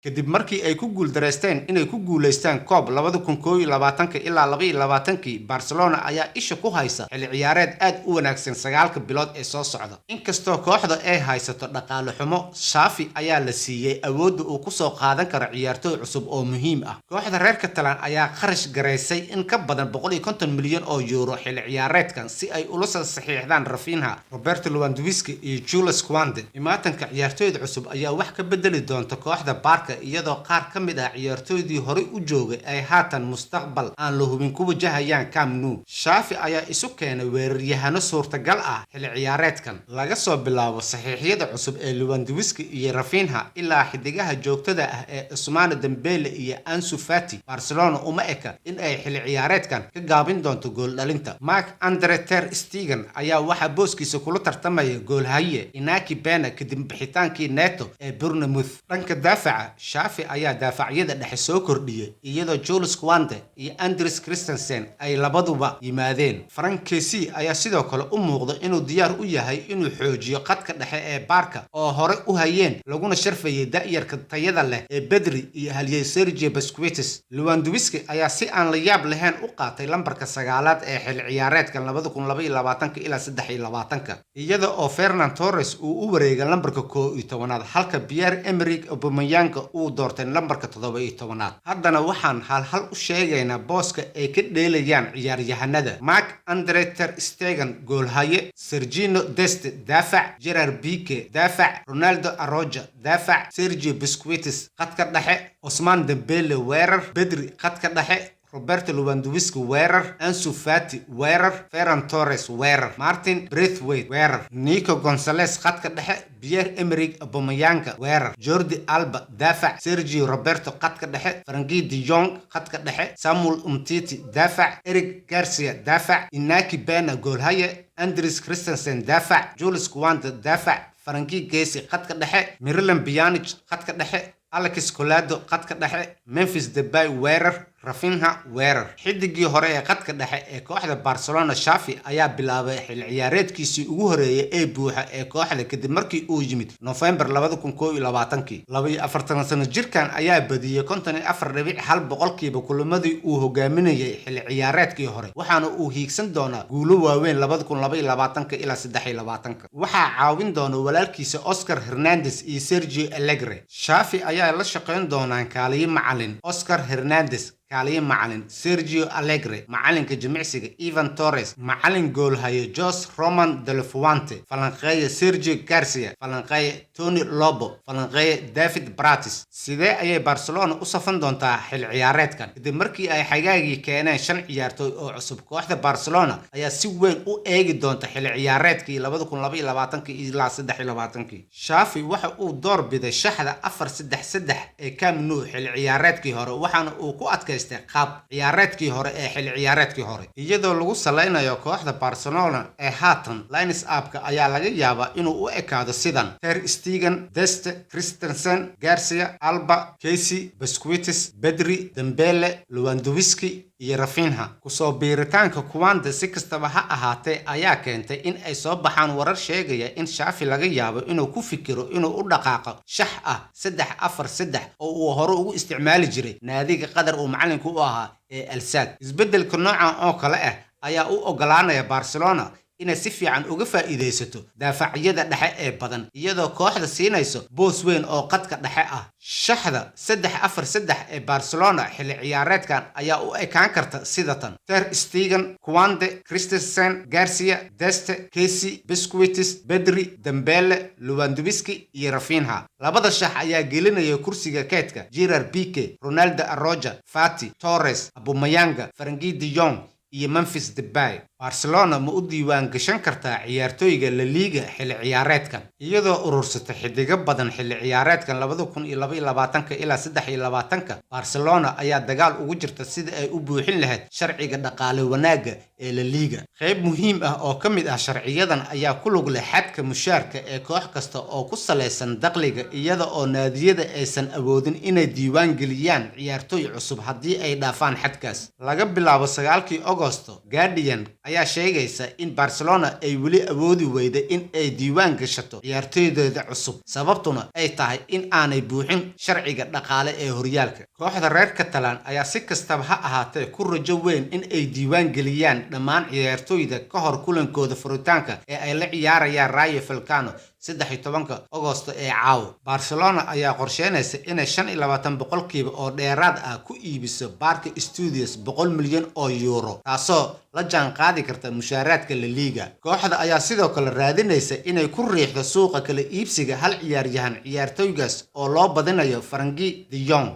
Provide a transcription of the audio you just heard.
kadib markii ay ku guuldareysteen inay ku guuleystaan koob 2021 ilaa 2022 Barcelona ayaa isha ku haysa xilli ciyaareed aad u wanaagsan 9 bilood ee soo socda. Inkastoo kooxda ay haysato dhaqaale xumo, Xavi ayaa la siiyay awoodda uu ku soo qaadan karo ciyaartoy cusub oo muhiim ah. Kooxda reer Catalan ayaa kharash gareysay in ka badan 150 milyan oo euro xilli ciyaareedkan si ay ula saxiixdaan Rafinha, Roberto Lewandowski iyo Jules Koundé. Imaatanka ciyaartoyda cusub ayaa wax ka bedeli doonta kooxda Barca iyadoo qaar ka mid ah ciyaartoydii hore u joogay ay haatan mustaqbal aan la hubin ku wajahayaan Camp Nou. Xavi ayaa isu keenay weeraryahano suurtagal ah xilli ciyaareedkan, laga soo bilaabo saxiixyada cusub ee Lewandowski iyo Rafinha ilaa xidigaha joogtada ah ee Ousmane Dembele iyo Ansu Fati. Barcelona uma eka in ay xilli ciyaareedkan ka gaabin doonto gool dhalinta. Marc-Andre ter Stegen ayaa waxa booskiisa kula tartamaya goolhaye Inaki Bena kadib bixitaankii Neto ee Bournemouth. Dhanka daafaca, Xavi ayaa daafacyada dhexe soo kordhiyay iyadoo Jules Koundé iyo Andries Christensen ay labaduba yimaadeen. Franck Kessie ayaa sidoo kale u muuqda inuu diyaar u yahay inuu xoojiyo khadka dhexe ee Barca oo hore u hayeen laguna sharfayay da'yarka tayada leh ee Pedri iyo halyey Sergio Busquets. Lewandowski ayaa si aan la yaab lahayn u qaatay lambarka 9aad ee xilli ciyaareedkan 2022 ilaa 23 iyada oo Ferran Torres uu u wareegay lambarka 11aad halka Pierre-Emerick Aubameyang uu doortay lambarka 17aad. haddana waxaan hal u sheegaynaa booska ay ka dheelayaan ciyaaryahanada: Marc-Andre ter Stegen goolhaye, Sergio Dest daafac, Gerard Piqué daafac, Ronaldo Araujo daafac, Sergio Busquets khadka dhexe, Ousmane Dembele weerar, Pedri khadka dhexe, Roberto Lewandowski weerar, Ansu Fati weerar, Ferran Torres weerar, Martin Braithwaite weerar, Nico Gonzalez khadka dhexe, Pierre-Emerick Aubameyang weerar, Jordi Alba daafac, Sergio Roberto khadka dhexe, Frenkie de Jong khadka dhexe, Samuel Umtiti daafac, Eric Garcia daafac, Inaki Bena goolhaye, Andries Christensen daafac, Jules Koundé daafac, Frankie Kessie khadka dhexe, Miralem Pjanic khadka dhexe, Alex Collado khadka dhexe, Memphis Depay weerar, Rafinha weerar. Xidigii hore ee khadka dhexe ee kooxda Barcelona Xavi ayaa bilaabay xilli ciyaareedkiisii ugu horeeyay ee buuxa ee kooxda kadib markii uu yimid November 2021. 24 sano jirkan ayaa badiyay 54.1% kulamadii uu hogaaminayay xilli ciyaareedkii hore, waxaana uu hiigsan doonaa guulo waaweyn 2022 ilaa 23. waxaa caawin doona walaalkiisa Oscar Hernandez iyo Sergio Alegre. Xavi ayaa la shaqeyn doonaan kaaliye macallin Oscar Hernandez, kaaliye macallin Sergio Alegre, macalinka jimicsiga Ivan Torres, macallin goolhaye Jose Roman de la Fuente, falanqeeye Sergio Garcia, falanqeeye Toni Lobo, falanqeeye David Pratis. Sidee ayay Barcelona u safan doontaa xilli ciyaareedkan kadib markii ay xagaagii keeneen 5 ciyaartoy oo cusub? Kooxda Barcelona ayaa si weyn u eegi doonta xilli ciyaareedkii 2022 ilaa 23. Xavi waxa uu door biday shaxda 4-3-3 ee Camp Nou xilli ciyaareedkii hore, waxaana uu ku adkaystay qaab ciyaareedkii hore ee xilli ciyaareedkii hore iyadoo lagu saleynayo kooxda Barcelona ee haatan. Line-up-ka ayaa laga yaabaa inuu u ekaado sidan: Ter Stegen, Dest, Christensen, Garcia, Alba, Kessie, Busquets, Pedri, Dembele, Lewandowski iyo Rafinha. Kusoo biiritaanka Koundé si kastaba ha ahaatee ayaa keentay in ay soo baxaan warar sheegaya in Xavi laga yaabo inuu ku fikiro inuu u dhaqaaqo shax ah 3-4-3 oo uu hore ugu isticmaali jiray naadiga qadar uu macallinka u ahaa ee Al Sadd. Isbeddelka noocan oo kale ah ayaa u ogolaanaya Barcelona inay si fiican uga faa'iideysato daafacyada dhexe ee badan iyadoo kooxda siinayso boos weyn oo qadka dhexe ah. shaxda 3-4-3 ee Barcelona xilli ciyaareedkan ayaa u ekaan karta sida tan: Ter Stegen, Koundé, Christensen, Garcia, Dest, Kessie, Busquets, Pedri, Dembele, Lewandowski iyo Rafinha. labada shax ayaa gelinaya kursiga keedka Gerard Piqué, Ronaldo Araujo, Fati, Torres, Aubameyang, Frenkie de Jong iyo Memphis Depay. Barcelona ma u diiwaan gashan kartaa ciyaartoyga La Liga xilli ciyaareedkan iyadoo urursatay xidiga badan xilli ciyaareedkan 2022 ilaa 23. Barcelona ayaa dagaal ugu jirta sida ay u buuxin lahayd sharciga dhaqaale wanaaga ee La Liga. qayb muhiim ah oo ka mid ah sharciyadan ayaa ku lug leh xadka mushaarka ee koox kasta oo ku saleysan dakhliga, iyada oo naadiyada aysan awoodin inay diiwaan geliyaan ciyaartoy cusub haddii ay dhaafaan xadkaas. laga bilaabo 9 Agosto. Guardian ayaa sheegaysa in Barcelona ay weli awoodi weyday in ay diiwaan gashato ciyaartoydooda cusub, sababtuna ay tahay in aanay buuxin sharciga dhaqaale ee horyaalka. Kooxda reer Catalan ayaa si kastaba ha ahaatee ku rajo weyn in ay diiwaan geliyaan dhammaan ciyaartoyda ka hor kulankooda furitaanka ee ay la ciyaarayaan Rayo Vallecano 13 Agosto ee caawa. Barcelona ayaa qorsheynaysa inay 25% oo dheeraad ah ku iibiso Parque Studios 100 milyan oo euro, taasoo la jaan qaadi karta mushaaraadka La Liga. Kooxda ayaa sidoo kale raadinaysa inay ku riixdo suuqa kala iibsiga hal ciyaaryahan ciyaartoygaas oo loo badinayo Frenkie de Jong.